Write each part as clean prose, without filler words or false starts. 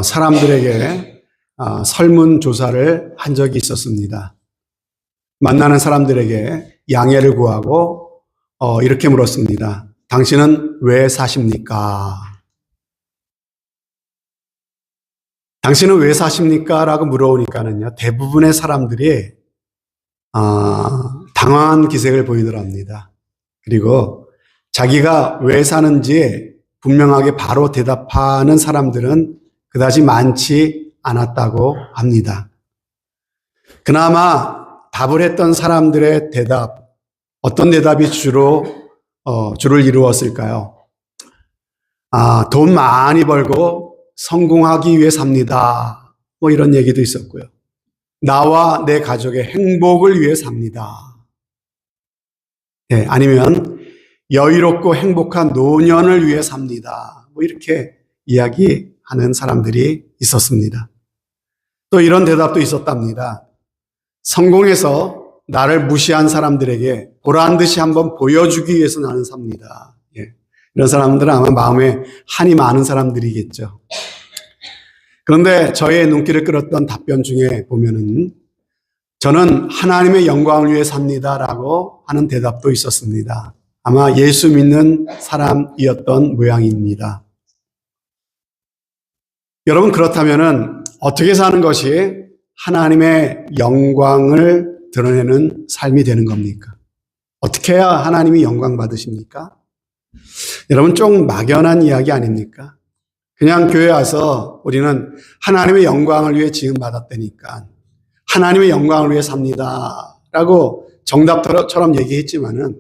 사람들에게 설문조사를 한 적이 있었습니다. 만나는 사람들에게 양해를 구하고 이렇게 물었습니다. 당신은 왜 사십니까? 당신은 왜 사십니까? 라고 물어보니까는요, 대부분의 사람들이 당황한 기색을 보이더랍니다. 그리고 자기가 왜 사는지 분명하게 바로 대답하는 사람들은 그다지 많지 않았다고 합니다. 그나마 답을 했던 사람들의 대답, 어떤 대답이 주를 이루었을까요? 돈 많이 벌고 성공하기 위해 삽니다. 뭐 이런 얘기도 있었고요. 나와 내 가족의 행복을 위해 삽니다. 네, 아니면 여유롭고 행복한 노년을 위해 삽니다. 뭐 이렇게 이야기하는 사람들이 있었습니다. 또 이런 대답도 있었답니다. 성공해서 나를 무시한 사람들에게 보란 듯이 한번 보여주기 위해서 나는 삽니다. 예. 이런 사람들은 아마 마음에 한이 많은 사람들이겠죠. 그런데 저의 눈길을 끌었던 답변 중에 보면은 저는 하나님의 영광을 위해 삽니다라고 하는 대답도 있었습니다. 아마 예수 믿는 사람이었던 모양입니다. 여러분, 그렇다면은 어떻게 사는 것이 하나님의 영광을 드러내는 삶이 되는 겁니까? 어떻게 해야 하나님이 영광 받으십니까? 여러분, 좀 막연한 이야기 아닙니까? 그냥 교회 와서 우리는 하나님의 영광을 위해 지음받았다니까 하나님의 영광을 위해 삽니다 라고 정답처럼 얘기했지만은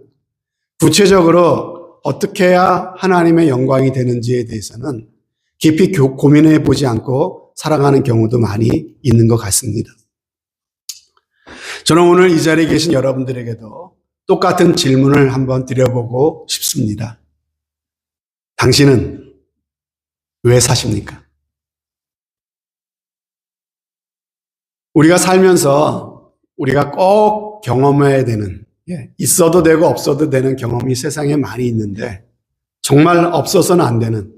구체적으로 어떻게 해야 하나님의 영광이 되는지에 대해서는 깊이 고민해 보지 않고 살아가는 경우도 많이 있는 것 같습니다. 저는 오늘 이 자리에 계신 여러분들에게도 똑같은 질문을 한번 드려보고 싶습니다. 당신은 왜 사십니까? 우리가 살면서 우리가 꼭 경험해야 되는, 있어도 되고 없어도 되는 경험이 세상에 많이 있는데 정말 없어서는 안 되는,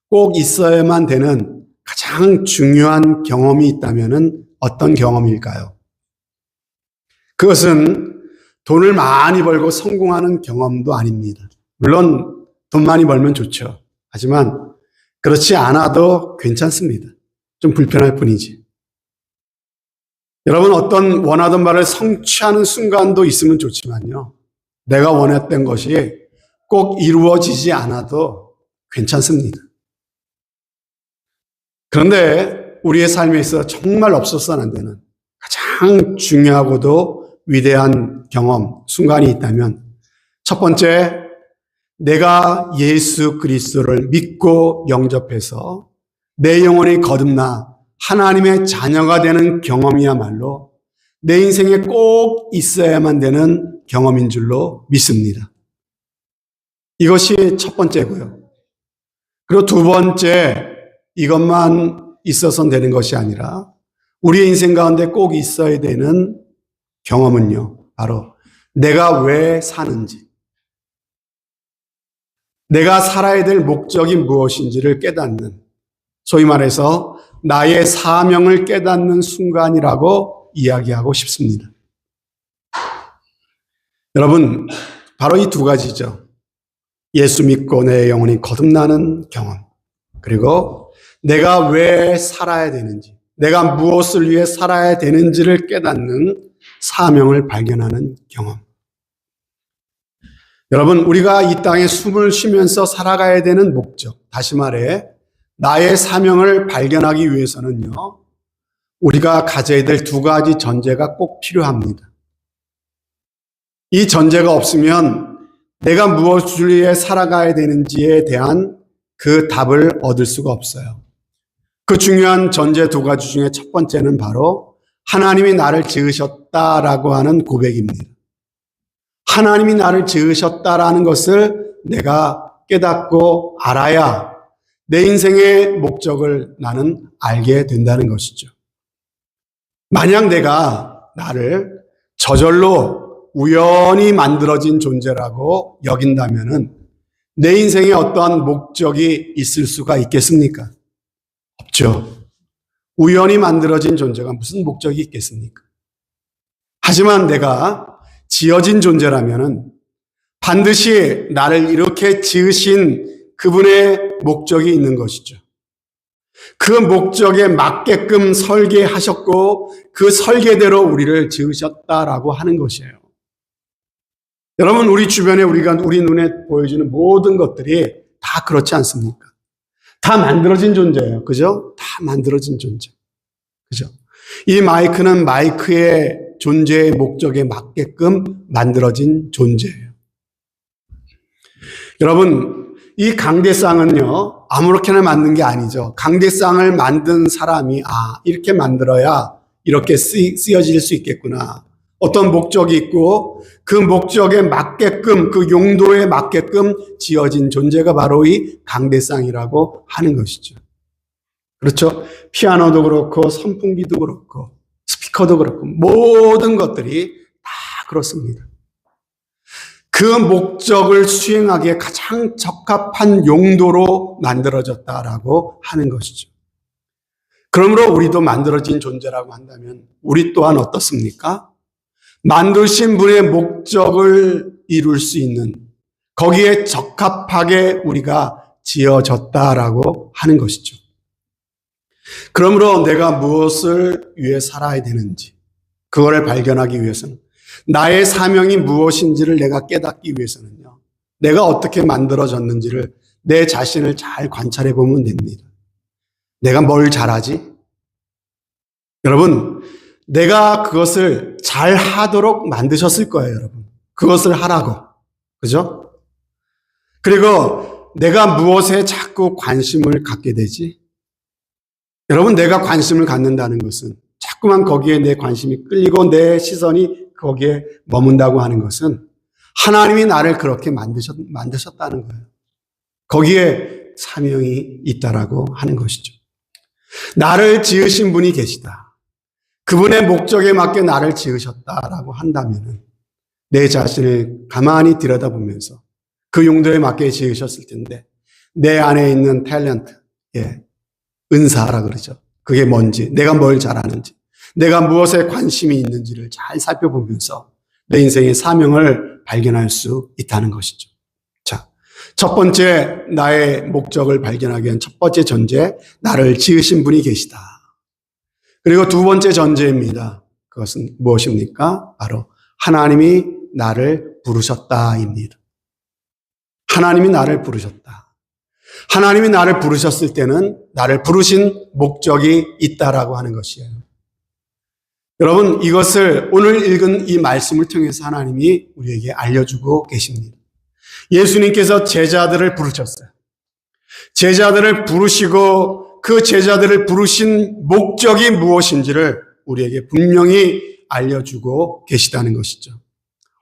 꼭 있어야만 되는 가장 중요한 경험이 있다면 어떤 경험일까요? 그것은 돈을 많이 벌고 성공하는 경험도 아닙니다. 물론 돈 많이 벌면 좋죠. 하지만 그렇지 않아도 괜찮습니다. 좀 불편할 뿐이지. 여러분, 어떤 원하던 바를 성취하는 순간도 있으면 좋지만요, 내가 원했던 것이 꼭 이루어지지 않아도 괜찮습니다. 그런데 우리의 삶에 있어 정말 없어서는 안 되는 가장 중요하고도 위대한 경험, 순간이 있다면 첫 번째, 내가 예수 그리스도를 믿고 영접해서 내 영혼이 거듭나 하나님의 자녀가 되는 경험이야말로 내 인생에 꼭 있어야만 되는 경험인 줄로 믿습니다. 이것이 첫 번째고요. 그리고 두 번째, 이것만 있어서는 되는 것이 아니라 우리의 인생 가운데 꼭 있어야 되는 경험은요, 바로 내가 왜 사는지, 내가 살아야 될 목적이 무엇인지를 깨닫는, 소위 말해서 나의 사명을 깨닫는 순간이라고 이야기하고 싶습니다. 여러분, 바로 이 두 가지죠. 예수 믿고 내 영혼이 거듭나는 경험, 그리고 내가 왜 살아야 되는지, 내가 무엇을 위해 살아야 되는지를 깨닫는 사명을 발견하는 경험. 여러분, 우리가 이 땅에 숨을 쉬면서 살아가야 되는 목적, 다시 말해 나의 사명을 발견하기 위해서는요, 우리가 가져야 될 두 가지 전제가 꼭 필요합니다. 이 전제가 없으면 내가 무엇을 위해 살아가야 되는지에 대한 그 답을 얻을 수가 없어요. 그 중요한 전제 두 가지 중에 첫 번째는 바로 하나님이 나를 지으셨다라고 하는 고백입니다. 하나님이 나를 지으셨다라는 것을 내가 깨닫고 알아야 내 인생의 목적을 나는 알게 된다는 것이죠. 만약 내가 나를 저절로 우연히 만들어진 존재라고 여긴다면은 내 인생에 어떠한 목적이 있을 수가 있겠습니까? 우연히 만들어진 존재가 무슨 목적이 있겠습니까? 하지만 내가 지어진 존재라면 반드시 나를 이렇게 지으신 그분의 목적이 있는 것이죠. 그 목적에 맞게끔 설계하셨고 그 설계대로 우리를 지으셨다라고 하는 것이에요. 여러분, 우리 주변에 우리 눈에 보여지는 모든 것들이 다 그렇지 않습니까? 다 만들어진 존재예요. 그죠? 다 만들어진 존재. 그죠? 이 마이크는 마이크의 존재의 목적에 맞게끔 만들어진 존재예요. 여러분, 이 강대상은요, 아무렇게나 만든 게 아니죠. 강대상을 만든 사람이, 이렇게 만들어야 이렇게 쓰여질 수 있겠구나. 어떤 목적이 있고, 그 목적에 맞게끔, 그 용도에 맞게끔 지어진 존재가 바로 이 강대상이라고 하는 것이죠. 그렇죠? 피아노도 그렇고, 선풍기도 그렇고, 스피커도 그렇고, 모든 것들이 다 그렇습니다. 그 목적을 수행하기에 가장 적합한 용도로 만들어졌다라고 하는 것이죠. 그러므로 우리도 만들어진 존재라고 한다면 우리 또한 어떻습니까? 만드신 분의 목적을 이룰 수 있는, 거기에 적합하게 우리가 지어졌다라고 하는 것이죠. 그러므로 내가 무엇을 위해 살아야 되는지, 그거를 발견하기 위해서는, 나의 사명이 무엇인지를 내가 깨닫기 위해서는요, 내가 어떻게 만들어졌는지를 내 자신을 잘 관찰해 보면 됩니다. 내가 뭘 잘하지? 여러분, 내가 그것을 잘 하도록 만드셨을 거예요, 여러분. 그것을 하라고. 그죠? 그리고 내가 무엇에 자꾸 관심을 갖게 되지? 여러분, 내가 관심을 갖는다는 것은, 자꾸만 거기에 내 관심이 끌리고 내 시선이 거기에 머문다고 하는 것은 하나님이 나를 그렇게 만드셨다는 거예요. 거기에 사명이 있다라고 하는 것이죠. 나를 지으신 분이 계시다. 그분의 목적에 맞게 나를 지으셨다라고 한다면 내 자신을 가만히 들여다보면서 그 용도에 맞게 지으셨을 텐데 내 안에 있는 탤런트, 은사라 그러죠. 그게 뭔지, 내가 뭘 잘하는지, 내가 무엇에 관심이 있는지를 잘 살펴보면서 내 인생의 사명을 발견할 수 있다는 것이죠. 자, 첫 번째 나의 목적을 발견하기 위한 첫 번째 전제, 나를 지으신 분이 계시다. 그리고 두 번째 전제입니다. 그것은 무엇입니까? 바로 하나님이 나를 부르셨다입니다. 하나님이 나를 부르셨다. 하나님이 나를 부르셨을 때는 나를 부르신 목적이 있다라고 하는 것이에요. 여러분, 이것을 오늘 읽은 이 말씀을 통해서 하나님이 우리에게 알려주고 계십니다. 예수님께서 제자들을 부르셨어요. 제자들을 부르시고 그 제자들을 부르신 목적이 무엇인지를 우리에게 분명히 알려주고 계시다는 것이죠.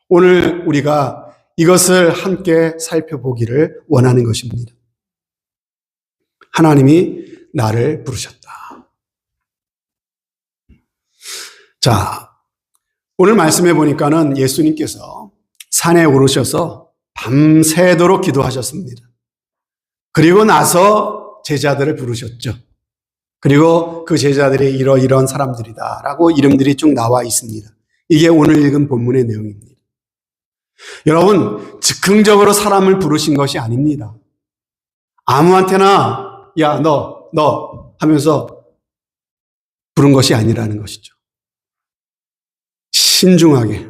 오늘 우리가 이것을 함께 살펴보기를 원하는 것입니다. 하나님이 나를 부르셨다. 자, 오늘 말씀해 보니까는 예수님께서 산에 오르셔서 밤새도록 기도하셨습니다. 그리고 나서 제자들을 부르셨죠. 그리고 그 제자들이 이런 사람들이다라고 이름들이 쭉 나와 있습니다. 이게 오늘 읽은 본문의 내용입니다. 여러분, 즉흥적으로 사람을 부르신 것이 아닙니다. 아무한테나 야, 너 하면서 부른 것이 아니라는 것이죠. 신중하게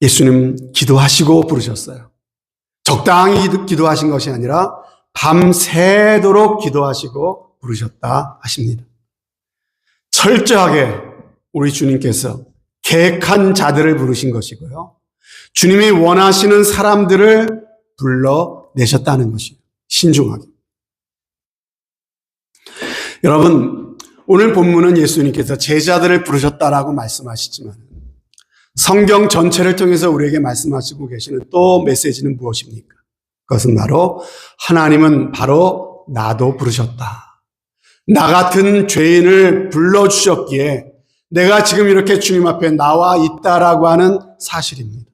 예수님 기도하시고 부르셨어요. 적당히 기도하신 것이 아니라 밤새도록 기도하시고 부르셨다 하십니다. 철저하게 우리 주님께서 계획한 자들을 부르신 것이고요. 주님이 원하시는 사람들을 불러내셨다는 것이에요. 신중하게. 여러분, 오늘 본문은 예수님께서 제자들을 부르셨다라고 말씀하시지만 성경 전체를 통해서 우리에게 말씀하시고 계시는 또 메시지는 무엇입니까? 그것은 바로 하나님은 바로 나도 부르셨다. 나 같은 죄인을 불러주셨기에 내가 지금 이렇게 주님 앞에 나와 있다라고 하는 사실입니다.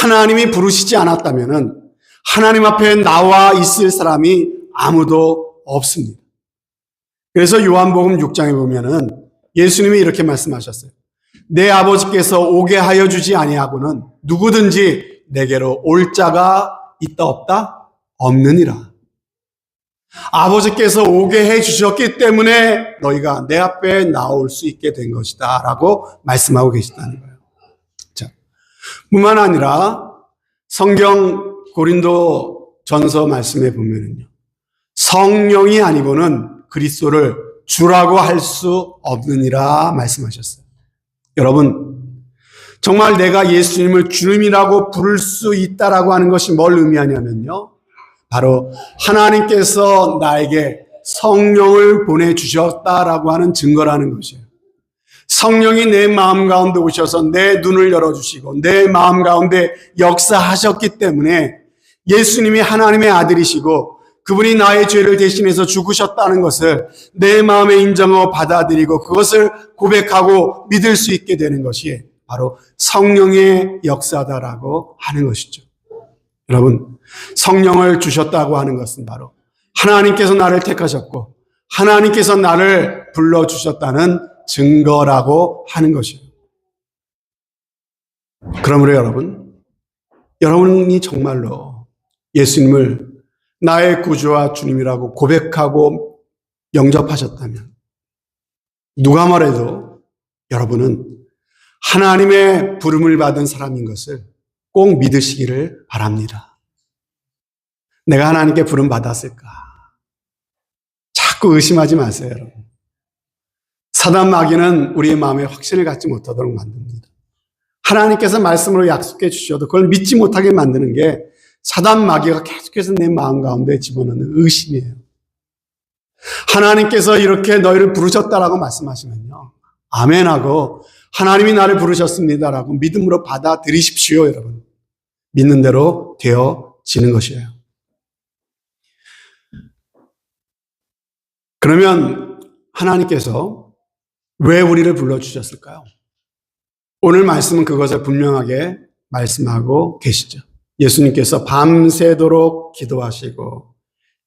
하나님이 부르시지 않았다면 하나님 앞에 나와 있을 사람이 아무도 없습니다. 그래서 요한복음 6장에 보면은 예수님이 이렇게 말씀하셨어요. 내 아버지께서 오게 하여 주지 아니하고는 누구든지 내게로 올 자가 있다 없다? 없느니라. 아버지께서 오게 해 주셨기 때문에 너희가 내 앞에 나올 수 있게 된 것이다 라고 말씀하고 계시다는 거예요. 자, 뿐만 아니라 성경 고린도 전서 말씀에 보면은요, 성령이 아니고는 그리스도를 주라고 할 수 없느니라 말씀하셨어요. 여러분, 정말 내가 예수님을 주님이라고 부를 수 있다라고 하는 것이 뭘 의미하냐면요, 바로 하나님께서 나에게 성령을 보내주셨다라고 하는 증거라는 것이에요. 성령이 내 마음 가운데 오셔서 내 눈을 열어주시고 내 마음 가운데 역사하셨기 때문에 예수님이 하나님의 아들이시고 그분이 나의 죄를 대신해서 죽으셨다는 것을 내 마음에 인정하고 받아들이고 그것을 고백하고 믿을 수 있게 되는 것이 바로 성령의 역사다라고 하는 것이죠. 여러분, 성령을 주셨다고 하는 것은 바로 하나님께서 나를 택하셨고 하나님께서 나를 불러주셨다는 증거라고 하는 것이에요. 그러므로 여러분이 정말로 예수님을 나의 구주와 주님이라고 고백하고 영접하셨다면 누가 뭐래도 여러분은 하나님의 부름을 받은 사람인 것을 꼭 믿으시기를 바랍니다. 내가 하나님께 부름 받았을까? 자꾸 의심하지 마세요, 여러분. 사단 마귀는 우리의 마음에 확신을 갖지 못하도록 만듭니다. 하나님께서 말씀으로 약속해 주셔도 그걸 믿지 못하게 만드는 게 사단 마귀가 계속해서 내 마음 가운데 집어넣는 의심이에요. 하나님께서 이렇게 너희를 부르셨다라고 말씀하시면요, 아멘하고 하나님이 나를 부르셨습니다라고 믿음으로 받아들이십시오, 여러분. 믿는 대로 되어지는 것이에요. 그러면 하나님께서 왜 우리를 불러주셨을까요? 오늘 말씀은 그것을 분명하게 말씀하고 계시죠. 예수님께서 밤새도록 기도하시고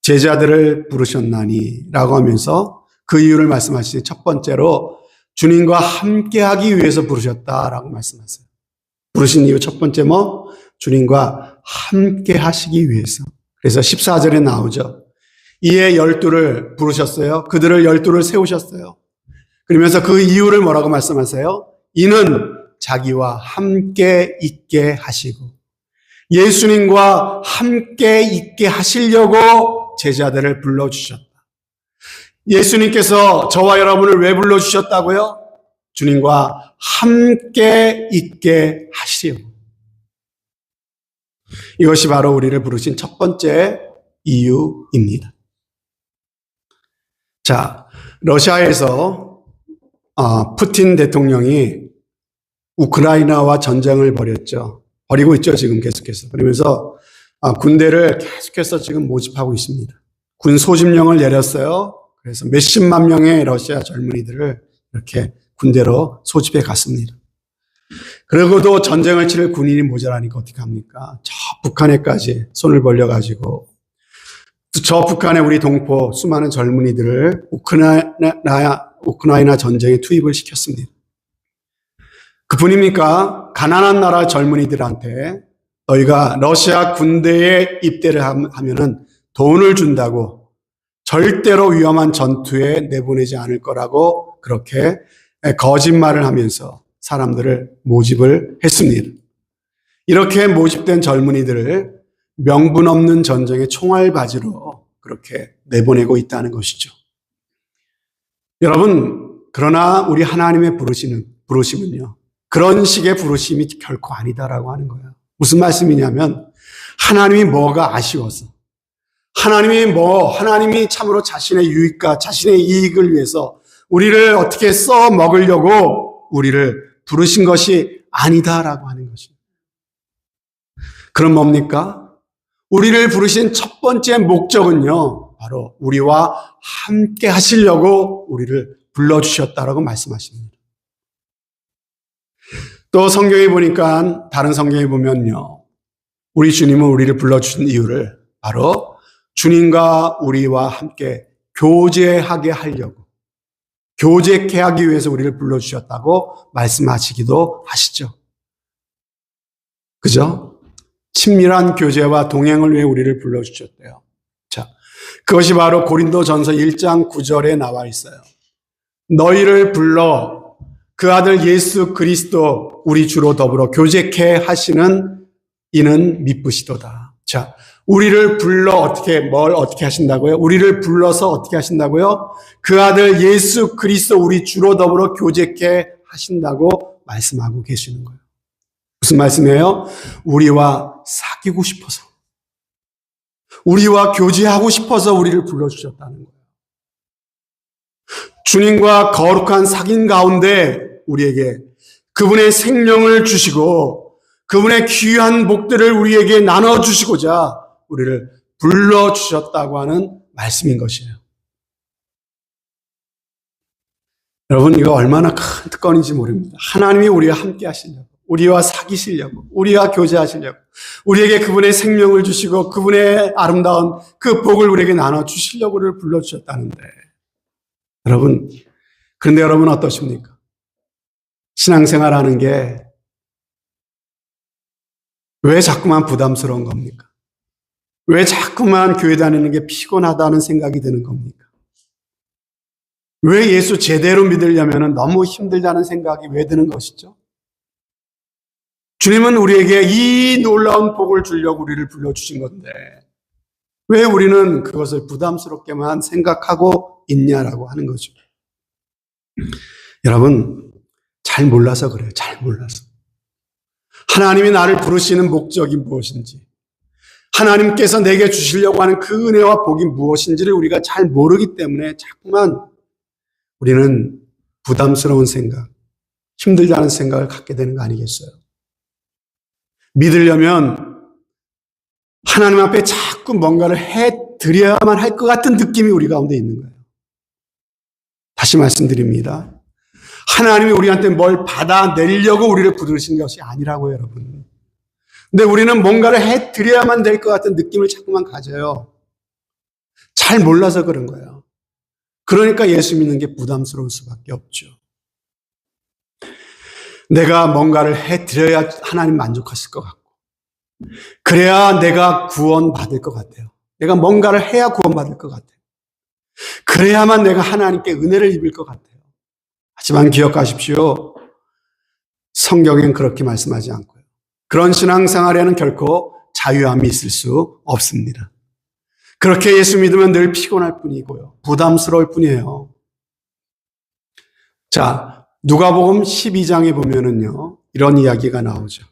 제자들을 부르셨나니 라고 하면서 그 이유를 말씀하시니 첫 번째로 주님과 함께하기 위해서 부르셨다라고 말씀하세요. 부르신 이유 첫 번째 주님과 함께하시기 위해서. 그래서 14절에 나오죠. 이에 12를 부르셨어요. 그들을 12를 세우셨어요. 그러면서 그 이유를 뭐라고 말씀하세요? 이는 자기와 함께 있게 하시고 예수님과 함께 있게 하시려고 제자들을 불러주셨다. 예수님께서 저와 여러분을 왜 불러주셨다고요? 주님과 함께 있게 하시려고. 이것이 바로 우리를 부르신 첫 번째 이유입니다. 자, 러시아에서 푸틴 대통령이 우크라이나와 전쟁을 벌이고 있죠, 지금 계속해서. 그러면서 군대를 계속해서 지금 모집하고 있습니다. 군 소집령을 내렸어요. 그래서 몇십만 명의 러시아 젊은이들을 이렇게 군대로 소집해 갔습니다. 그리고도 전쟁을 치를 군인이 모자라니까 어떻게 합니까? 저 북한에까지 손을 벌려가지고 저 북한의 우리 동포 수많은 젊은이들을 우크라이나 전쟁에 투입을 시켰습니다. 그뿐입니까? 가난한 나라 젊은이들한테 너희가 러시아 군대에 입대를 하면은 돈을 준다고 절대로 위험한 전투에 내보내지 않을 거라고 그렇게 거짓말을 하면서 사람들을 모집을 했습니다. 이렇게 모집된 젊은이들을 명분 없는 전쟁의 총알바지로 그렇게 내보내고 있다는 것이죠. 여러분, 그러나 우리 하나님의 부르심은요, 그런 식의 부르심이 결코 아니다라고 하는 거예요. 무슨 말씀이냐면 하나님이 뭐가 아쉬워서 하나님이 참으로 자신의 유익과 자신의 이익을 위해서 우리를 어떻게 써먹으려고 우리를 부르신 것이 아니다라고 하는 것입니다. 그럼 뭡니까? 우리를 부르신 첫 번째 목적은요, 바로 우리와 함께 하시려고 우리를 불러주셨다라고 말씀하십니다. 또 성경에 보니까, 다른 성경에 보면요, 우리 주님은 우리를 불러주신 이유를 바로 주님과 우리와 함께 교제하게 하려고, 교제케 하기 위해서 우리를 불러주셨다고 말씀하시기도 하시죠. 그죠? 친밀한 교제와 동행을 위해 우리를 불러주셨대요. 자, 그것이 바로 고린도전서 1장 9절에 나와 있어요. 너희를 불러 그 아들 예수 그리스도 우리 주로 더불어 교제케 하시는 이는 미쁘시도다. 자, 우리를 불러 뭘 어떻게 하신다고요? 우리를 불러서 어떻게 하신다고요? 그 아들 예수 그리스도 우리 주로 더불어 교제케 하신다고 말씀하고 계시는 거예요. 무슨 말씀이에요? 우리와 사귀고 싶어서, 우리와 교제하고 싶어서 우리를 불러주셨다는 거예요. 주님과 거룩한 사귐 가운데 우리에게 그분의 생명을 주시고 그분의 귀한 복들을 우리에게 나눠주시고자 우리를 불러주셨다고 하는 말씀인 것이에요. 여러분, 이거 얼마나 큰 특권인지 모릅니다. 하나님이 우리와 함께 하시려고, 우리와 사귀시려고, 우리와 교제하시려고, 우리에게 그분의 생명을 주시고 그분의 아름다운 그 복을 우리에게 나눠주시려고 우리를 불러주셨다는데, 그런데 여러분 어떠십니까? 신앙생활하는 게 왜 자꾸만 부담스러운 겁니까? 왜 자꾸만 교회 다니는 게 피곤하다는 생각이 드는 겁니까? 왜 예수 제대로 믿으려면 너무 힘들다는 생각이 왜 드는 것이죠? 주님은 우리에게 이 놀라운 복을 주려고 우리를 불러주신 건데 왜 우리는 그것을 부담스럽게만 생각하고 있냐라고 하는 거죠. 여러분, 잘 몰라서 그래요. 잘 몰라서. 하나님이 나를 부르시는 목적이 무엇인지, 하나님께서 내게 주시려고 하는 그 은혜와 복이 무엇인지를 우리가 잘 모르기 때문에 자꾸만 우리는 부담스러운 생각, 힘들다는 생각을 갖게 되는 거 아니겠어요? 믿으려면 하나님 앞에 자꾸 뭔가를 해드려야만 할 것 같은 느낌이 우리 가운데 있는 거예요. 다시 말씀드립니다. 하나님이 우리한테 뭘 받아내려고 우리를 부르신 것이 아니라고요, 여러분. 근데 우리는 뭔가를 해드려야만 될 것 같은 느낌을 자꾸만 가져요. 잘 몰라서 그런 거예요. 그러니까 예수 믿는 게 부담스러울 수밖에 없죠. 내가 뭔가를 해드려야 하나님 만족하실 것 같고, 그래야 내가 구원받을 것 같아요. 내가 뭔가를 해야 구원받을 것 같아요. 그래야만 내가 하나님께 은혜를 입을 것 같아요. 하지만 기억하십시오. 성경엔 그렇게 말씀하지 않고요. 그런 신앙생활에는 결코 자유함이 있을 수 없습니다. 그렇게 예수 믿으면 늘 피곤할 뿐이고요. 부담스러울 뿐이에요. 자, 누가복음 12장에 보면은요, 이런 이야기가 나오죠.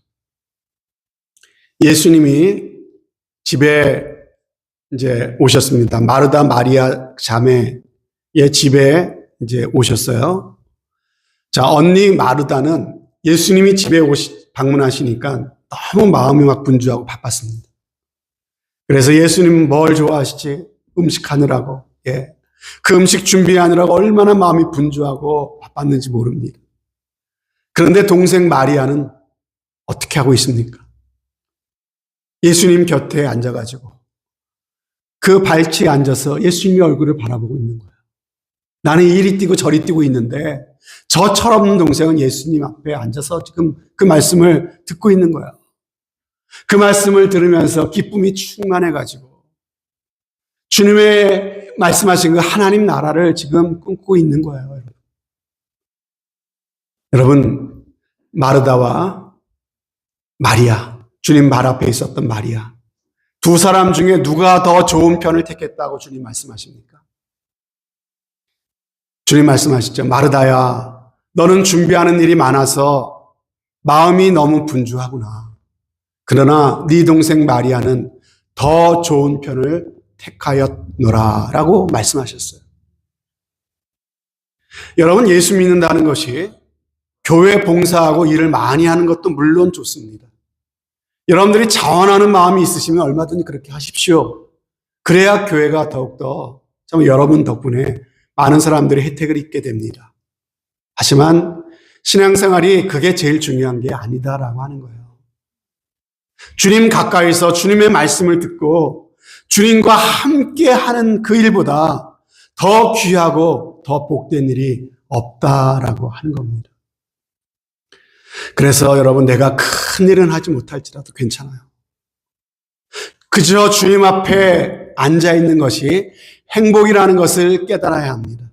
예수님이 집에 이제 오셨습니다. 마르다 마리아 자매의 집에 이제 오셨어요. 자, 언니 마르다는 예수님이 집에 방문하시니까 너무 마음이 막 분주하고 바빴습니다. 그래서 예수님은 뭘 좋아하시지? 음식 하느라고, 그 음식 준비하느라고 얼마나 마음이 분주하고 바빴는지 모릅니다. 그런데 동생 마리아는 어떻게 하고 있습니까? 예수님 곁에 앉아가지고 그 발치에 앉아서 예수님의 얼굴을 바라보고 있는 거예요. 나는 이리 뛰고 저리 뛰고 있는데 저 철없는 동생은 예수님 앞에 앉아서 지금 그 말씀을 듣고 있는 거예요. 그 말씀을 들으면서 기쁨이 충만해가지고 주님의 말씀하신 그 하나님 나라를 지금 꿈꾸고 있는 거예요. 여러분, 마르다와 마리아, 주님 발 앞에 있었던 마리아, 두 사람 중에 누가 더 좋은 편을 택했다고 주님 말씀하십니까? 주님 말씀하시죠. 마르다야, 너는 준비하는 일이 많아서 마음이 너무 분주하구나. 그러나 네 동생 마리아는 더 좋은 편을 택하였노라 라고 말씀하셨어요. 여러분, 예수 믿는다는 것이 교회 봉사하고 일을 많이 하는 것도 물론 좋습니다. 여러분들이 자원하는 마음이 있으시면 얼마든지 그렇게 하십시오. 그래야 교회가 더욱더 여러분 덕분에 많은 사람들이 혜택을 입게 됩니다. 하지만 신앙생활이 그게 제일 중요한 게 아니다라고 하는 거예요. 주님 가까이서 주님의 말씀을 듣고 주님과 함께 하는 그 일보다 더 귀하고 더 복된 일이 없다라고 하는 겁니다. 그래서 여러분, 내가 큰 일은 하지 못할지라도 괜찮아요. 그저 주님 앞에 앉아있는 것이 행복이라는 것을 깨달아야 합니다.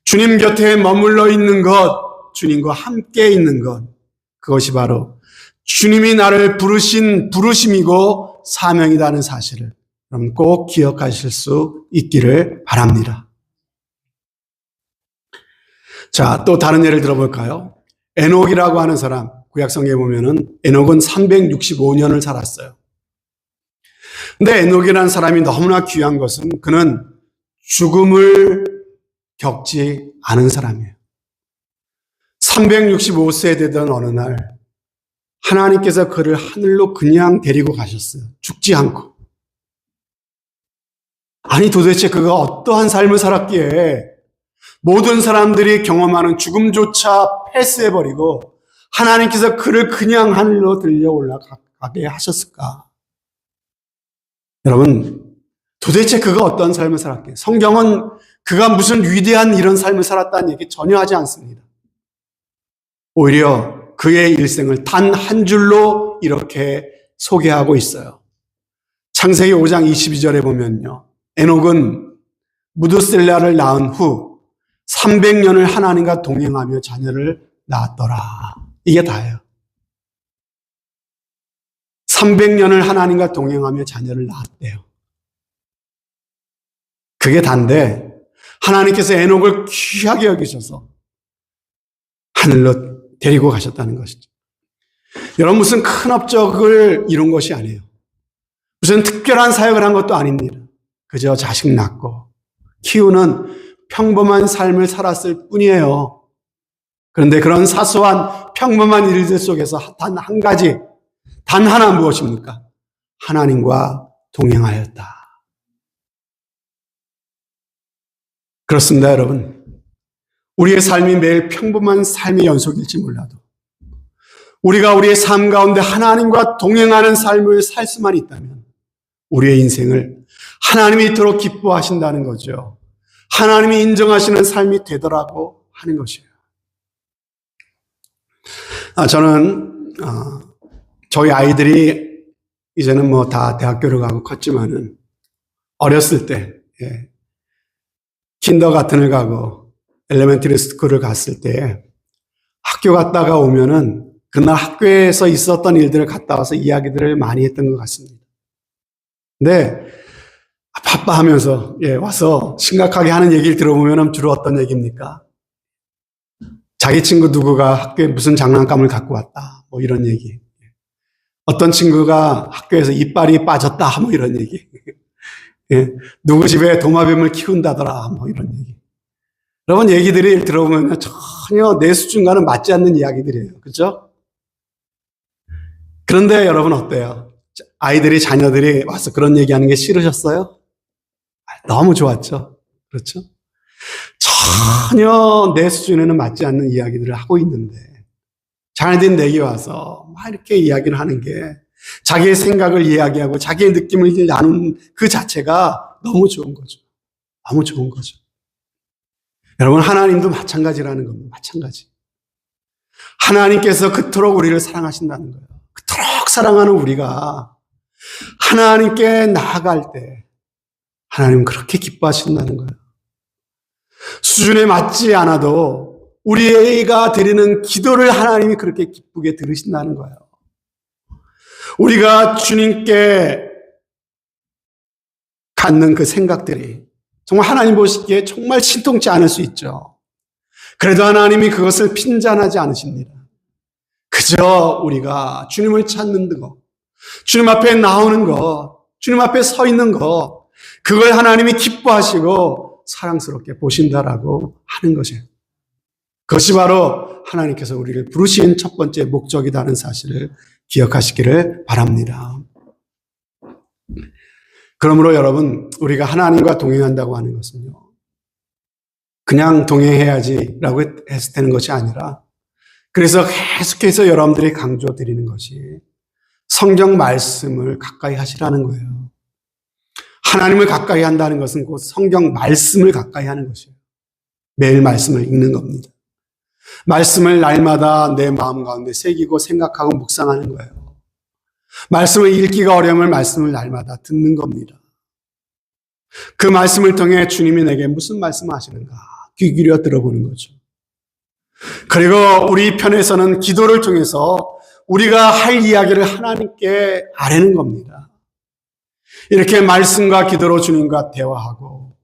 주님 곁에 머물러 있는 것, 주님과 함께 있는 것, 그것이 바로 주님이 나를 부르신 부르심이고 사명이라는 사실을 여러분 꼭 기억하실 수 있기를 바랍니다. 자, 또 다른 예를 들어볼까요? 에녹이라고 하는 사람, 구약성경에 보면은 에녹은 365년을 살았어요. 근데 에녹이라는 사람이 너무나 귀한 것은 그는 죽음을 겪지 않은 사람이에요. 365세 되던 어느 날 하나님께서 그를 하늘로 그냥 데리고 가셨어요. 죽지 않고. 아니, 도대체 그가 어떠한 삶을 살았기에 모든 사람들이 경험하는 죽음조차 패스해버리고 하나님께서 그를 그냥 하늘로 들려 올라가게 하셨을까? 여러분, 도대체 그가 어떤 삶을 살았기에? 성경은 그가 무슨 위대한 이런 삶을 살았다는 얘기 전혀 하지 않습니다. 오히려 그의 일생을 단 한 줄로 이렇게 소개하고 있어요. 창세기 5장 22절에 보면요. 에녹은 무드셀라를 낳은 후 300년을 하나님과 동행하며 자녀를 낳았더라. 이게 다예요. 300년을 하나님과 동행하며 자녀를 낳았대요. 그게 단데 하나님께서 에녹을 귀하게 여기셔서 하늘로 데리고 가셨다는 것이죠. 여러분, 무슨 큰 업적을 이룬 것이 아니에요. 무슨 특별한 사역을 한 것도 아닙니다. 그저 자식 낳고 키우는 평범한 삶을 살았을 뿐이에요. 그런데 그런 사소한 평범한 일들 속에서 단 한 가지, 단 하나 무엇입니까? 하나님과 동행하였다. 그렇습니다, 여러분. 우리의 삶이 매일 평범한 삶의 연속일지 몰라도 우리가 우리의 삶 가운데 하나님과 동행하는 삶을 살 수만 있다면 우리의 인생을 하나님이 이토록 기뻐하신다는 거죠. 하나님이 인정하시는 삶이 되더라고 하는 것이에요. 저는 저희 아이들이 이제는 뭐 다 대학교를 가고 컸지만은 어렸을 때 킨더가튼을 가고 엘레멘터리 스쿨을 갔을 때 학교 갔다가 오면은 그날 학교에서 있었던 일들을 갔다 와서 이야기들을 많이 했던 것 같습니다. 근데 바빠 하면서 와서 심각하게 하는 얘기를 들어보면 주로 어떤 얘기입니까? 자기 친구 누구가 학교에 무슨 장난감을 갖고 왔다. 뭐 이런 얘기. 어떤 친구가 학교에서 이빨이 빠졌다. 뭐 이런 얘기. 누구 집에 도마뱀을 키운다더라. 뭐 이런 얘기. 여러분, 얘기들이 들어보면 전혀 내 수준과는 맞지 않는 이야기들이에요. 그렇죠? 그런데 여러분 어때요? 아이들이, 자녀들이 와서 그런 얘기하는 게 싫으셨어요? 너무 좋았죠? 그렇죠? 전혀 내 수준에는 맞지 않는 이야기들을 하고 있는데 자녀들이 내게 와서 막 이렇게 이야기를 하는 게 자기의 생각을 이야기하고 자기의 느낌을 나누는 그 자체가 너무 좋은 거죠. 너무 좋은 거죠. 여러분, 하나님도 마찬가지라는 겁니다. 마찬가지. 하나님께서 그토록 우리를 사랑하신다는 거예요. 그토록 사랑하는 우리가 하나님께 나아갈 때 하나님은 그렇게 기뻐하신다는 거예요. 수준에 맞지 않아도 우리가 드리는 기도를 하나님이 그렇게 기쁘게 들으신다는 거예요. 우리가 주님께 갖는 그 생각들이 정말 하나님 보시기에 정말 신통치 않을 수 있죠. 그래도 하나님이 그것을 핀잔하지 않으십니다. 그저 우리가 주님을 찾는 것, 주님 앞에 나오는 것, 주님 앞에 서 있는 것, 그걸 하나님이 기뻐하시고 사랑스럽게 보신다라고 하는 것이에요. 그것이 바로 하나님께서 우리를 부르신 첫 번째 목적이라는 사실을 기억하시기를 바랍니다. 그러므로 여러분, 우리가 하나님과 동행한다고 하는 것은요, 그냥 동행해야지라고 해서 되는 것이 아니라, 그래서 계속해서 여러분들이 강조드리는 것이 성경 말씀을 가까이 하시라는 거예요. 하나님을 가까이 한다는 것은 곧 성경 말씀을 가까이 하는 것이에요. 매일 말씀을 읽는 겁니다. 말씀을 날마다 내 마음 가운데 새기고 생각하고 묵상하는 거예요. 말씀을 읽기가 어려우면 말씀을 날마다 듣는 겁니다. 그 말씀을 통해 주님이 내게 무슨 말씀을 하시는가 귀 기울여 들어보는 거죠. 그리고 우리 편에서는 기도를 통해서 우리가 할 이야기를 하나님께 아뢰는 겁니다. 이렇게 말씀과 기도로 주님과 대화하고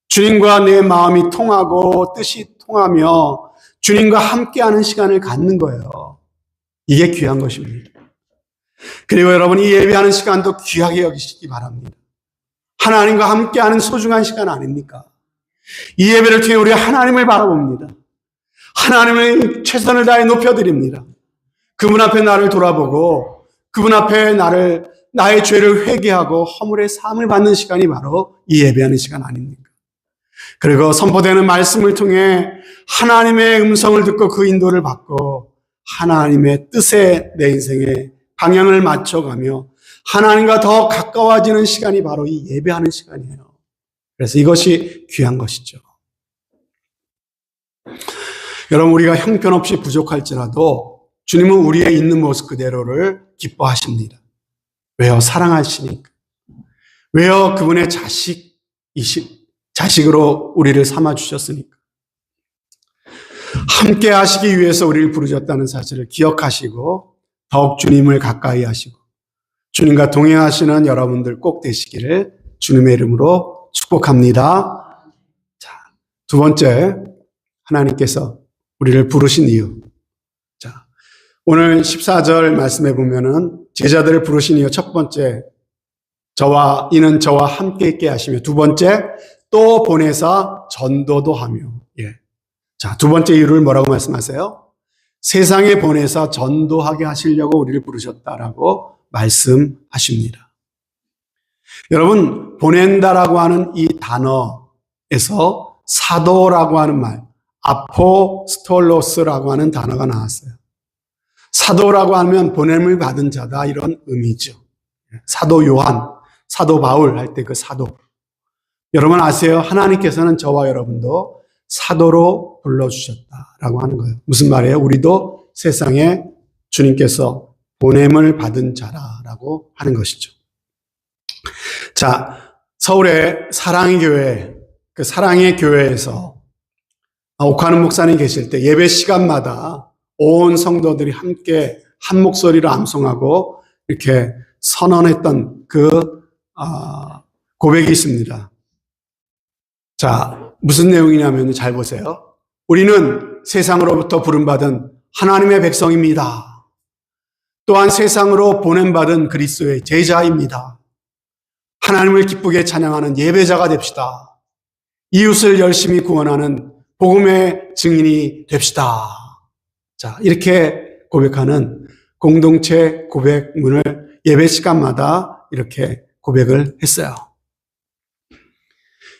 주님과 내 마음이 통하고 뜻이 통하며 주님과 함께하는 시간을 갖는 거예요. 이게 귀한 것입니다. 그리고 여러분 이 예배하는 시간도 귀하게 여기시기 바랍니다. 하나님과 함께하는 소중한 시간 아닙니까? 이 예배를 통해 우리가 하나님을 바라봅니다. 하나님을 최선을 다해 높여드립니다. 그분 앞에 나를 돌아보고 그분 앞에 나의 죄를 회개하고 허물의 사함을 받는 시간이 바로 이 예배하는 시간 아닙니까? 그리고 선포되는 말씀을 통해 하나님의 음성을 듣고 그 인도를 받고 하나님의 뜻에 내 인생의 방향을 맞춰가며 하나님과 더 가까워지는 시간이 바로 이 예배하는 시간이에요. 그래서 이것이 귀한 것이죠. 여러분 우리가 형편없이 부족할지라도 주님은 우리의 있는 모습 그대로를 기뻐하십니다. 왜요? 사랑하시니까. 왜요? 그분의 자식으로 우리를 삼아주셨으니까. 함께 하시기 위해서 우리를 부르셨다는 사실을 기억하시고 더욱 주님을 가까이 하시고 주님과 동행하시는 여러분들 꼭 되시기를 주님의 이름으로 축복합니다. 자, 두 번째, 하나님께서 우리를 부르신 이유. 자, 오늘 14절 말씀해 보면은 제자들을 부르신 이유 첫 번째, 이는 저와 함께 있게 하시며 두 번째, 또 보내사 전도도 하며. 예. 자, 두 번째 이유를 뭐라고 말씀하세요? 세상에 보내사 전도하게 하시려고 우리를 부르셨다라고 말씀하십니다. 여러분, 보낸다라고 하는 이 단어에서 사도라고 하는 말, 아포스톨로스라고 하는 단어가 나왔어요. 사도라고 하면 보냄을 받은 자다 이런 의미죠. 사도 요한, 사도 바울 할 때 그 사도. 여러분 아세요? 하나님께서는 저와 여러분도 사도로 불러주셨다라고 하는 거예요. 무슨 말이에요? 우리도 세상에 주님께서 보냄을 받은 자라라고 하는 것이죠. 자, 서울의 사랑의 교회, 그 사랑의 교회에서 옥하는 목사님 계실 때 예배 시간마다 온 성도들이 함께 한 목소리로 암송하고 이렇게 선언했던 그 고백이 있습니다. 자, 무슨 내용이냐면 잘 보세요. 우리는 세상으로부터 부름받은 하나님의 백성입니다. 또한 세상으로 보냄받은 그리스도의 제자입니다. 하나님을 기쁘게 찬양하는 예배자가 됩시다. 이웃을 열심히 구원하는 복음의 증인이 됩시다. 자, 이렇게 고백하는 공동체 고백문을 예배 시간마다 이렇게 고백을 했어요.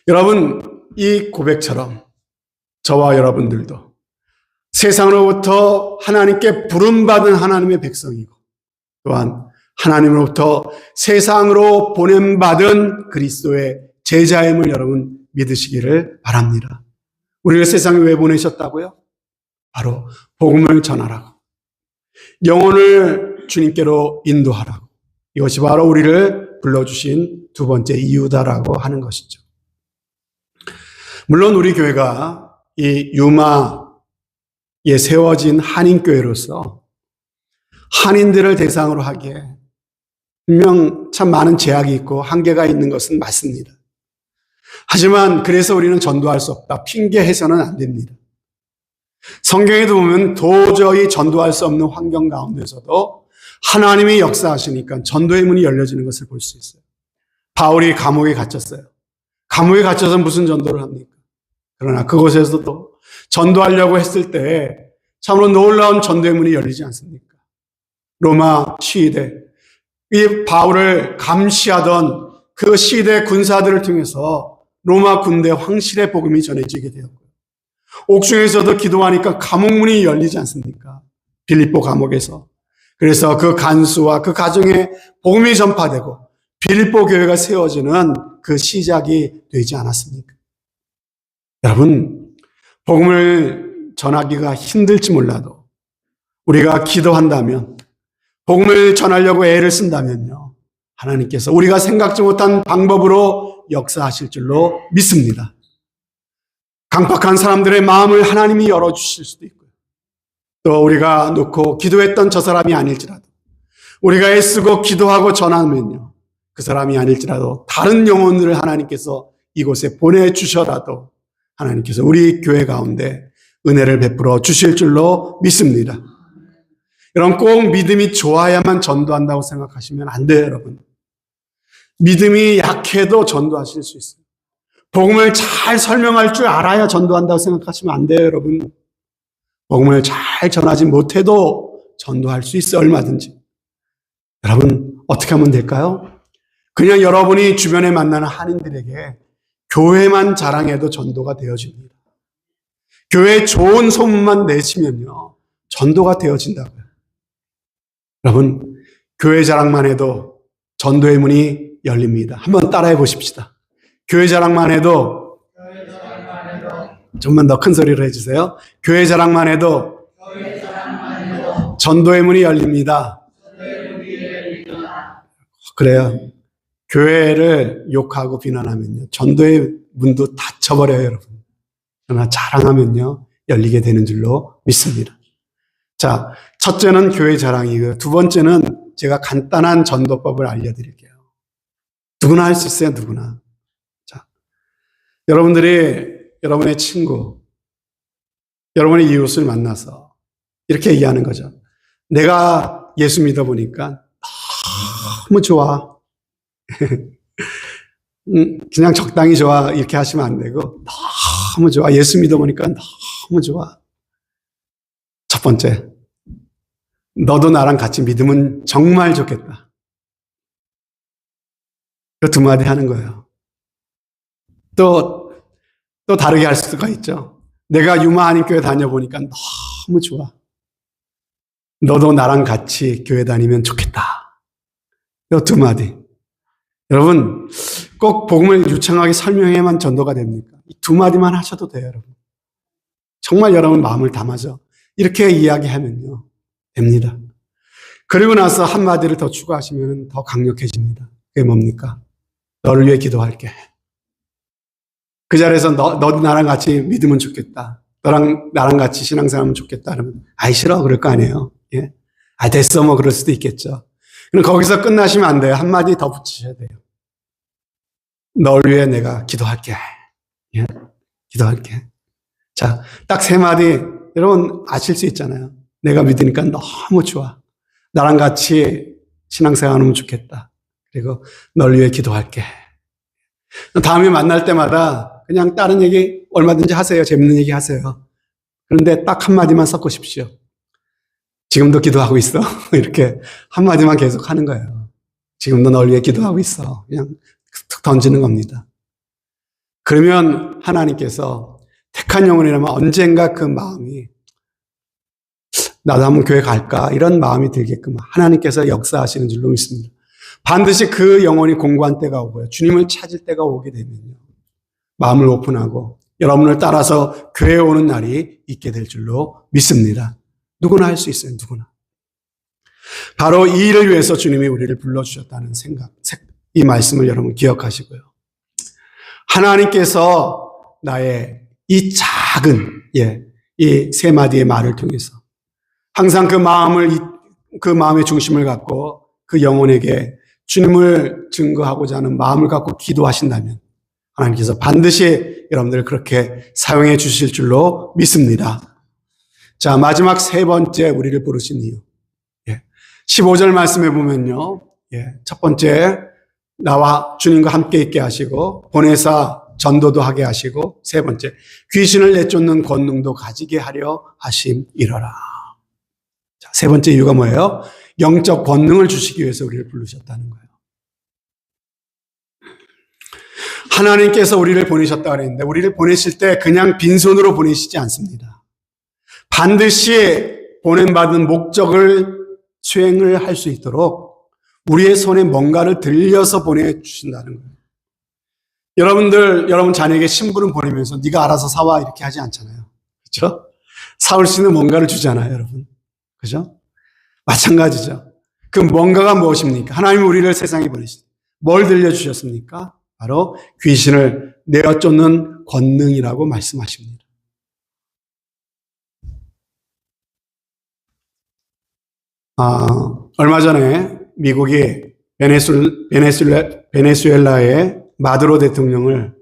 여러분, 이 고백처럼 저와 여러분들도 세상으로부터 하나님께 부름받은 하나님의 백성이고 또한 하나님으로부터 세상으로 보냄받은 그리스도의 제자임을 여러분 믿으시기를 바랍니다. 우리를 세상에 왜 보내셨다고요? 바로 복음을 전하라고, 영혼을 주님께로 인도하라고. 이것이 바로 우리를 불러주신 두 번째 이유다라고 하는 것이죠. 물론 우리 교회가 이 유마에 세워진 한인교회로서 한인들을 대상으로 하기에 분명 참 많은 제약이 있고 한계가 있는 것은 맞습니다. 하지만 그래서 우리는 전도할 수 없다, 핑계해서는 안 됩니다. 성경에도 보면 도저히 전도할 수 없는 환경 가운데서도 하나님이 역사하시니까 전도의 문이 열려지는 것을 볼 수 있어요. 바울이 감옥에 갇혔어요. 감옥에 갇혀서 무슨 전도를 합니까? 그러나 그곳에서도 전도하려고 했을 때 참으로 놀라운 전도의 문이 열리지 않습니까? 로마 시위대, 이 바울을 감시하던 그 시대 군사들을 통해서 로마 군대 황실의 복음이 전해지게 되었고요. 옥중에서도 기도하니까 감옥문이 열리지 않습니까? 빌립보 감옥에서. 그래서 그 간수와 그 가정에 복음이 전파되고 빌립보 교회가 세워지는 그 시작이 되지 않았습니까? 여러분, 복음을 전하기가 힘들지 몰라도 우리가 기도한다면, 복음을 전하려고 애를 쓴다면요, 하나님께서 우리가 생각지 못한 방법으로 역사하실 줄로 믿습니다. 강팍한 사람들의 마음을 하나님이 열어주실 수도 있고요. 또 우리가 놓고 기도했던 저 사람이 아닐지라도, 우리가 애쓰고 기도하고 전하면요, 그 사람이 아닐지라도 다른 영혼들을 하나님께서 이곳에 보내주셔라도 하나님께서 우리 교회 가운데 은혜를 베풀어 주실 줄로 믿습니다. 여러분, 꼭 믿음이 좋아야만 전도한다고 생각하시면 안 돼요, 여러분. 믿음이 약해도 전도하실 수 있어요. 복음을 잘 설명할 줄 알아야 전도한다고 생각하시면 안 돼요, 여러분. 복음을 잘 전하지 못해도 전도할 수 있어요, 얼마든지. 여러분, 어떻게 하면 될까요? 그냥 여러분이 주변에 만나는 한인들에게 교회만 자랑해도 전도가 되어집니다. 교회 좋은 소문만 내시면요, 전도가 되어진다고요. 여러분, 교회 자랑만 해도 전도의 문이 열립니다. 한번 따라해 보십시다. 교회 자랑만 해도, 좀만 더 큰 소리로 해주세요. 교회 자랑만 해도 전도의 문이 열립니다. 그래요. 교회를 욕하고 비난하면요, 전도의 문도 닫혀버려요, 여러분. 그러나 자랑하면요, 열리게 되는 줄로 믿습니다. 자, 첫째는 교회 자랑이고요. 두 번째는 제가 간단한 전도법을 알려드릴게요. 누구나 할 수 있어요, 누구나. 자, 여러분들이 여러분의 친구, 여러분의 이웃을 만나서 이렇게 얘기하는 거죠. 내가 예수 믿어보니까 너무 좋아. 그냥 적당히 좋아 이렇게 하시면 안 되고, 너무 좋아. 예수 믿어보니까 너무 좋아. 첫 번째, 너도 나랑 같이 믿으면 정말 좋겠다. 그 두 마디 하는 거예요. 또 다르게 할 수가 있죠. 내가 유마 한인교회 다녀보니까 너무 좋아. 너도 나랑 같이 교회 다니면 좋겠다. 이 두 마디. 여러분, 꼭 복음을 유창하게 설명해야만 전도가 됩니까? 이 두 마디만 하셔도 돼요, 여러분. 정말 여러분 마음을 담아서 이렇게 이야기하면요, 됩니다. 그리고 나서 한 마디를 더 추가하시면 더 강력해집니다. 그게 뭡니까? 너를 위해 기도할게. 그 자리에서 너도 나랑 같이 믿으면 좋겠다. 너랑 나랑 같이 신앙생활하면 좋겠다. 그러면 아이 싫어 그럴 거 아니에요. 예? 아 됐어 뭐 그럴 수도 있겠죠. 그럼 거기서 끝나시면 안 돼요. 한 마디 더 붙이셔야 돼요. 널 위해 내가 기도할게. 예? 기도할게. 자, 딱 세 마디 여러분 아실 수 있잖아요. 내가 믿으니까 너무 좋아. 나랑 같이 신앙생활하면 좋겠다. 그리고 널 위해 기도할게. 다음에 만날 때마다 그냥 다른 얘기 얼마든지 하세요. 재밌는 얘기 하세요. 그런데 딱 한마디만 섞으십시오. 지금도 기도하고 있어. 이렇게 한마디만 계속 하는 거예요. 지금도 널 위해 기도하고 있어. 그냥 툭 던지는 겁니다. 그러면 하나님께서 택한 영혼이라면 언젠가 그 마음이 나도 한번 교회 갈까 이런 마음이 들게끔 하나님께서 역사하시는 줄로 믿습니다. 반드시 그 영혼이 공고한 때가 오고요. 주님을 찾을 때가 오게 되면요, 마음을 오픈하고 여러분을 따라서 교회에 오는 날이 있게 될 줄로 믿습니다. 누구나 할 수 있어요. 누구나. 바로 이 일을 위해서 주님이 우리를 불러주셨다는 생각, 이 말씀을 여러분 기억하시고요. 하나님께서 나의 이 작은 이 세 마디의 말을 통해서 항상 그 마음의 중심을 갖고 그 영혼에게 주님을 증거하고자 하는 마음을 갖고 기도하신다면 하나님께서 반드시 여러분들을 그렇게 사용해 주실 줄로 믿습니다. 자, 마지막 세 번째 우리를 부르신 이유. 15절 말씀해 보면요. 첫 번째, 나와 주님과 함께 있게 하시고 보내사 전도도 하게 하시고, 세 번째, 귀신을 내쫓는 권능도 가지게 하려 하심이러라. 자, 세 번째 이유가 뭐예요? 영적 권능을 주시기 위해서 우리를 부르셨다는 거예요. 하나님께서 우리를 보내셨다 그랬는데 우리를 보내실 때 그냥 빈손으로 보내시지 않습니다. 반드시 보냄받은 목적을 수행을 할 수 있도록 우리의 손에 뭔가를 들려서 보내주신다는 거예요. 여러분 자녀에게 신부름 보내면서 네가 알아서 사와 이렇게 하지 않잖아요. 그렇죠? 사올 수 있는 뭔가를 주잖아요, 여러분. 그죠? 마찬가지죠. 그 뭔가가 무엇입니까? 하나님이 우리를 세상에 보내신 뭘 들려주셨습니까? 바로 귀신을 내어 쫓는 권능이라고 말씀하십니다. 얼마 전에 미국이 베네수엘라의 마두로 대통령을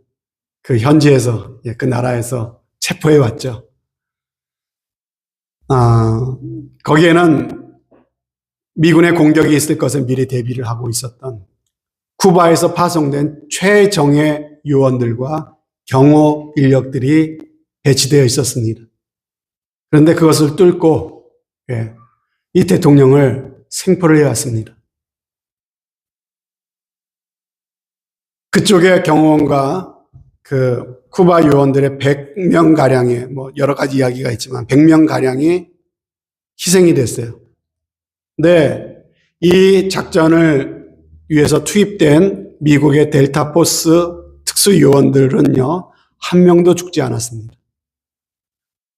그 현지에서, 그 나라에서 체포해 왔죠. 거기에는 미군의 공격이 있을 것을 미리 대비를 하고 있었던 쿠바에서 파송된 최정예 요원들과 경호 인력들이 배치되어 있었습니다. 그런데 그것을 뚫고 이 대통령을 생포를 해왔습니다. 그쪽의 경호원과 그 쿠바 요원들의 100명가량의 여러 가지 이야기가 있지만 100명가량이 희생이 됐어요. 근데 이 작전을 위해서 투입된 미국의 델타 포스 특수 요원들은요, 한 명도 죽지 않았습니다.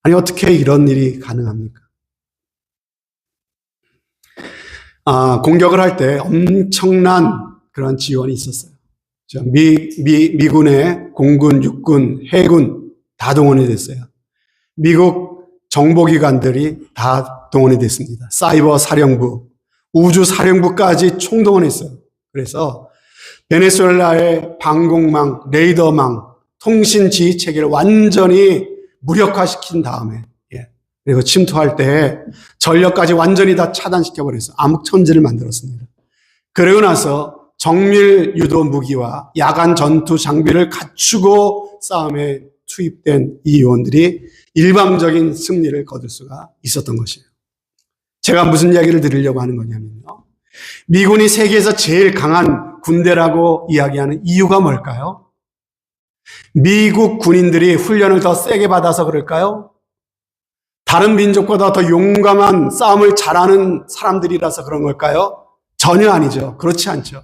아니, 어떻게 이런 일이 가능합니까? 공격을 할 때 엄청난 그런 지원이 있었어요. 미군의 공군, 육군, 해군 다 동원이 됐어요. 미국 정보기관들이 다 동원이 됐습니다. 사이버 사령부, 우주 사령부까지 총동원했어요. 그래서 베네수엘라의 방공망, 레이더망, 통신 지휘 체계를 완전히 무력화시킨 다음에, 그리고 침투할 때 전력까지 완전히 다 차단시켜버려서 암흑천지를 만들었습니다. 그러고 나서 정밀 유도 무기와 야간 전투 장비를 갖추고 싸움에 투입된 이 요원들이 일방적인 승리를 거둘 수가 있었던 것이에요. 제가 무슨 이야기를 드리려고 하는 거냐면요, 미군이 세계에서 제일 강한 군대라고 이야기하는 이유가 뭘까요? 미국 군인들이 훈련을 더 세게 받아서 그럴까요? 다른 민족보다 더 용감한 싸움을 잘하는 사람들이라서 그런 걸까요? 전혀 아니죠. 그렇지 않죠.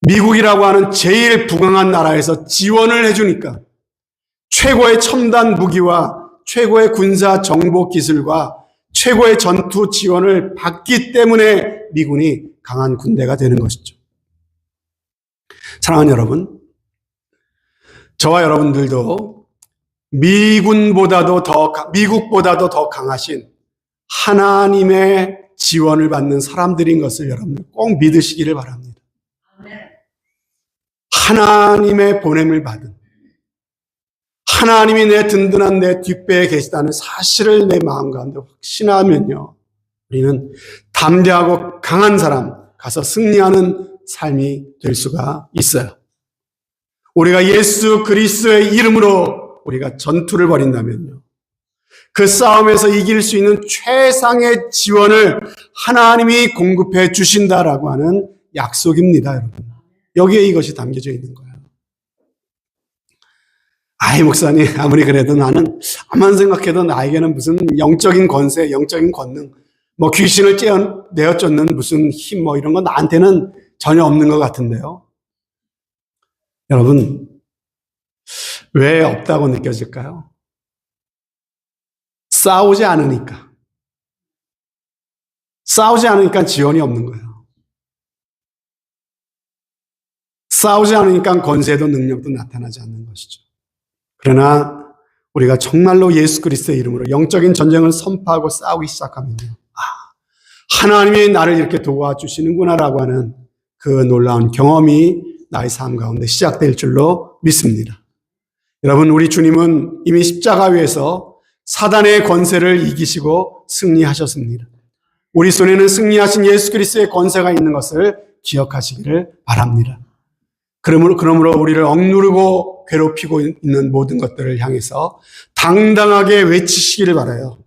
미국이라고 하는 제일 부강한 나라에서 지원을 해주니까 최고의 첨단 무기와 최고의 군사 정보 기술과 최고의 전투 지원을 받기 때문에 미군이 강한 군대가 되는 것이죠. 사랑하는 여러분, 저와 여러분들도 미국보다도 더 강하신 하나님의 지원을 받는 사람들인 것을 여러분들 꼭 믿으시기를 바랍니다. 하나님의 보냄을 받은, 하나님이 내 든든한 내 뒷배에 계시다는 사실을 내 마음 가운데 확신하면요, 우리는 담대하고 강한 사람, 가서 승리하는 삶이 될 수가 있어요. 우리가 예수 그리스도의 이름으로 우리가 전투를 벌인다면요, 그 싸움에서 이길 수 있는 최상의 지원을 하나님이 공급해 주신다라고 하는 약속입니다, 여러분. 여기에 이것이 담겨져 있는 거예요. 아이, 목사님, 아무리 그래도 나는, 아무리 생각해도 나에게는 무슨 영적인 권세, 영적인 권능, 귀신을 내어 쫓는 무슨 힘, 이런 건 나한테는 전혀 없는 것 같은데요. 여러분, 왜 없다고 느껴질까요? 싸우지 않으니까. 싸우지 않으니까 지원이 없는 거예요. 싸우지 않으니까 권세도 능력도 나타나지 않는 것이죠. 그러나 우리가 정말로 예수 그리스도의 이름으로 영적인 전쟁을 선포하고 싸우기 시작하면요, 하나님이 나를 이렇게 도와주시는구나라고 하는 그 놀라운 경험이 나의 삶 가운데 시작될 줄로 믿습니다. 여러분, 우리 주님은 이미 십자가 위에서 사단의 권세를 이기시고 승리하셨습니다. 우리 손에는 승리하신 예수 그리스도의 권세가 있는 것을 기억하시기를 바랍니다. 그러므로 우리를 억누르고 괴롭히고 있는 모든 것들을 향해서 당당하게 외치시기를 바라요.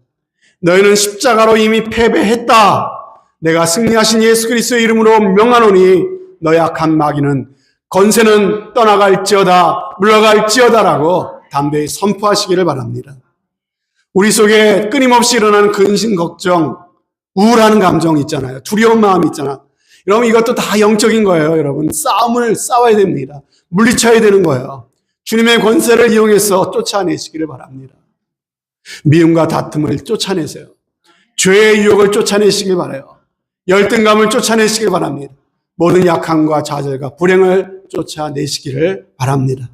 너희는 십자가로 이미 패배했다. 내가 승리하신 예수 그리스도의 이름으로 명하노니 너희 악한 마귀는 권세는 떠나갈지어다, 물러갈지어다라고 담대히 선포하시기를 바랍니다. 우리 속에 끊임없이 일어나는 근심, 걱정, 우울한 감정 있잖아요. 두려운 마음 있잖아. 여러분, 이것도 다 영적인 거예요. 여러분, 싸움을 싸워야 됩니다. 물리쳐야 되는 거예요. 주님의 권세를 이용해서 쫓아내시기를 바랍니다. 미움과 다툼을 쫓아내세요. 죄의 유혹을 쫓아내시길 바라요. 열등감을 쫓아내시길 바랍니다. 모든 약함과 좌절과 불행을 쫓아내시기를 바랍니다.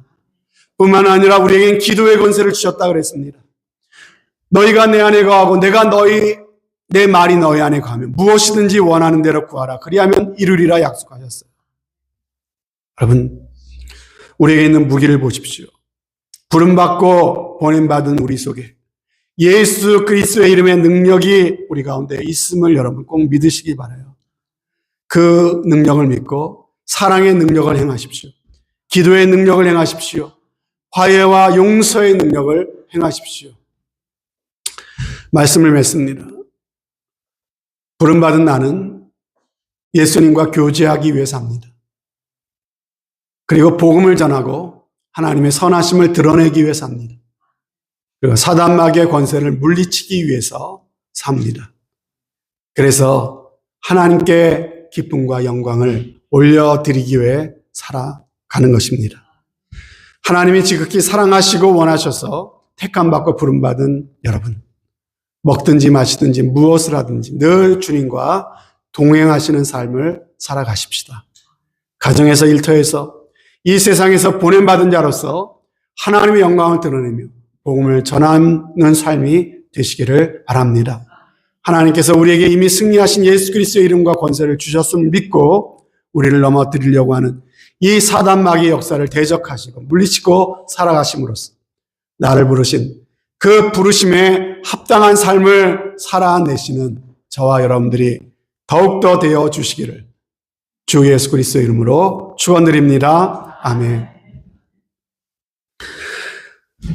뿐만 아니라 우리에겐 기도의 권세를 주셨다 그랬습니다. 너희가 내 안에 거하고 내가 내 말이 너희 안에 거하면 무엇이든지 원하는 대로 구하라. 그리하면 이루리라 약속하셨어요. 여러분, 우리에게 있는 무기를 보십시오. 부름받고 보냄받은 우리 속에 예수 그리스도의 이름의 능력이 우리 가운데 있음을 여러분 꼭 믿으시기 바라요. 그 능력을 믿고 사랑의 능력을 행하십시오. 기도의 능력을 행하십시오. 화해와 용서의 능력을 행하십시오. 말씀을 맺습니다. 부름받은 나는 예수님과 교제하기 위해서 합니다. 그리고 복음을 전하고 하나님의 선하심을 드러내기 위해서 합니다. 그리고 사단마귀의 권세를 물리치기 위해서 삽니다. 그래서 하나님께 기쁨과 영광을 올려드리기 위해 살아가는 것입니다. 하나님이 지극히 사랑하시고 원하셔서 택함받고 부름받은 여러분, 먹든지 마시든지 무엇을 하든지 늘 주님과 동행하시는 삶을 살아가십시다. 가정에서 일터에서 이 세상에서 보냄받은 자로서 하나님의 영광을 드러내며 복음을 전하는 삶이 되시기를 바랍니다. 하나님께서 우리에게 이미 승리하신 예수 그리스도의 이름과 권세를 주셨음을 믿고 우리를 넘어뜨리려고 하는 이 사단 마귀의 역사를 대적하시고 물리치고 살아가심으로써 나를 부르신 그 부르심에 합당한 삶을 살아내시는 저와 여러분들이 더욱더 되어 주시기를 주 예수 그리스도의 이름으로 축원드립니다. 아멘.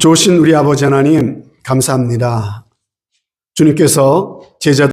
좋으신 우리 아버지 하나님 감사합니다. 주님께서 제자들